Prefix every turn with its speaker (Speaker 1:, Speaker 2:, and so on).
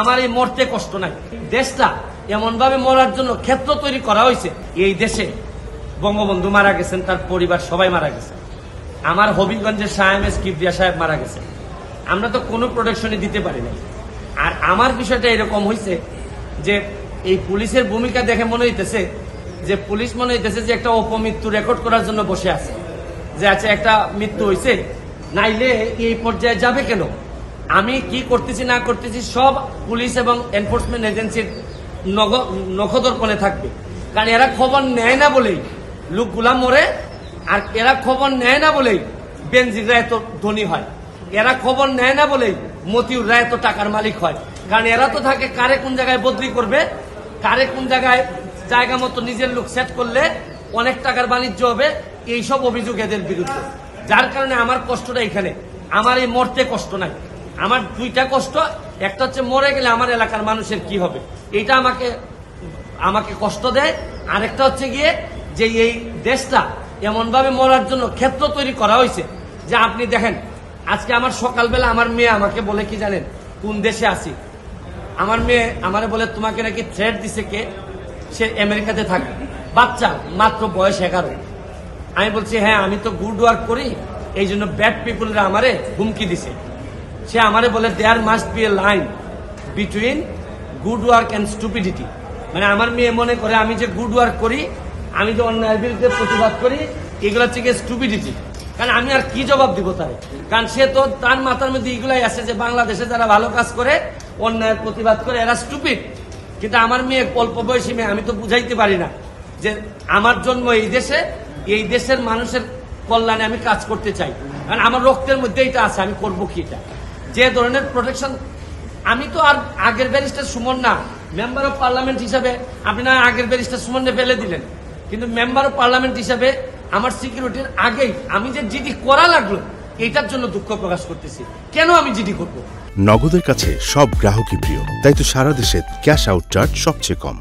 Speaker 1: আমার এই মরতে কষ্ট নাই। দেশটা এমন ভাবে মরার জন্য ক্ষেত্র তৈরি করা হয়েছে। এই দেশে বঙ্গবন্ধু মারা গেছেন, তার পরিবার সবাই মারা গেছে। আমার হবিগঞ্জের শাহেমেস কিবরিয়া সাহেব মারা গেছে। আমরা তো কোনো প্রোটেকশনই দিতে পারি না। আর আমার বিষয়টা এরকম হয়েছে যে এই পুলিশের ভূমিকা দেখে মনে হইতেছে যে পুলিশ মনে হইতেছে যে একটা অপমৃত্যু রেকর্ড করার জন্য বসে আছে, যে আচ্ছা একটা মৃত্যু হয়েছে, নাইলে এই পর্যায়ে যাবে কেন। আমি কি করতেছি না করতেছি সব পুলিশ এবং এনফোর্সমেন্ট এজেন্সির নখদর্পণে থাকবে। কারণ এরা খবর নেয় না বলেই লোকগুলা মরে, আর এরা খবর নেয় না বলেই বেনজিররা এত ধনী হয়, এরা খবর নেয় না বলেই মতিউররা এত টাকার মালিক হয়। কারণ এরা তো থাকে কারে কোন জায়গায় বদলি করবে, কারে কোন জায়গায় জায়গা মতো নিজের লোক সেট করলে অনেক টাকার বাণিজ্য হবে, এইসব অভিযোগ এদের বিরুদ্ধে। যার কারণে আমার কষ্টটা এখানে। আমার এই মরতে কষ্ট নাই, আমার দুইটা কষ্ট। একটা হচ্ছে মরে গেলে আমার এলাকার মানুষের কি হবে, এইটা আমাকে কষ্ট দেয়। আরেকটা হচ্ছে গিয়ে যে এই দেশটা এমন ভাবে মরার জন্য ক্ষেত্র তৈরি করা হয়েছে যে আপনি দেখেন, আজকে আমার সকালবেলা আমার মেয়ে আমাকে বলে কি জানেন, কোন দেশে আছি। আমার মেয়ে আমারে বলে তোমাকে নাকি থ্রেট দিছে কে, সে আমেরিকাতে থাকে, বাচ্চা মাত্র বয়স 11। আমি বলছি হ্যাঁ আমি তো গুড ওয়ার্ক করি, এই জন্য ব্যাড পিপুলরা আমারে হুমকি দিছে। সে আমারে বলে there must be a line between good work and stupidity. মানে আমার মেয়ে মনে করে আমি যে গুড ওয়ার্ক করি, আমি যে অন্যায়ের বিরুদ্ধে প্রতিবাদ করি, এগুলো হচ্ছে গিয়ে স্টুপিডিটি। কারণ আমি আর কি জবাব দিব তারে, কারণ সে তো তার মাথার মধ্যে এগুলাই আছে যে বাংলাদেশে যারা ভালো কাজ করে, অন্যায়ের প্রতিবাদ করে, এরা স্টুপিড। কিন্তু আমার মেয়ে অল্প বয়সী মেয়ে, আমি তো বুঝাইতে পারি না যে আমার জন্ম এই দেশে, এই দেশের মানুষের কল্যাণে আমি কাজ করতে চাই। কারণ আমার রক্তের মধ্যে এটা আছে, আমি করবো কি এটা। যে ধরনের প্রোটেকশন, আমি তো আর আগের ব্যারিস্টার সুমন না, মেম্বার অফ পার্লামেন্ট হিসাবে আপনি না আগের ব্যারিস্টার সুমনকে ফেলে দিলেন, কিন্তু মেম্বার অফ পার্লামেন্ট হিসাবে আমার সিকিউরিটির আগেই আমি যে জিডি করা লাগলো, এটার জন্য দুঃখ প্রকাশ করতেছি। কেন আমি জিডি করবো?
Speaker 2: নগদের কাছে সব গ্রাহকই প্রিয়, তাই তো সারা দেশে ক্যাশ আউট চার্জ সবচেয়ে কম।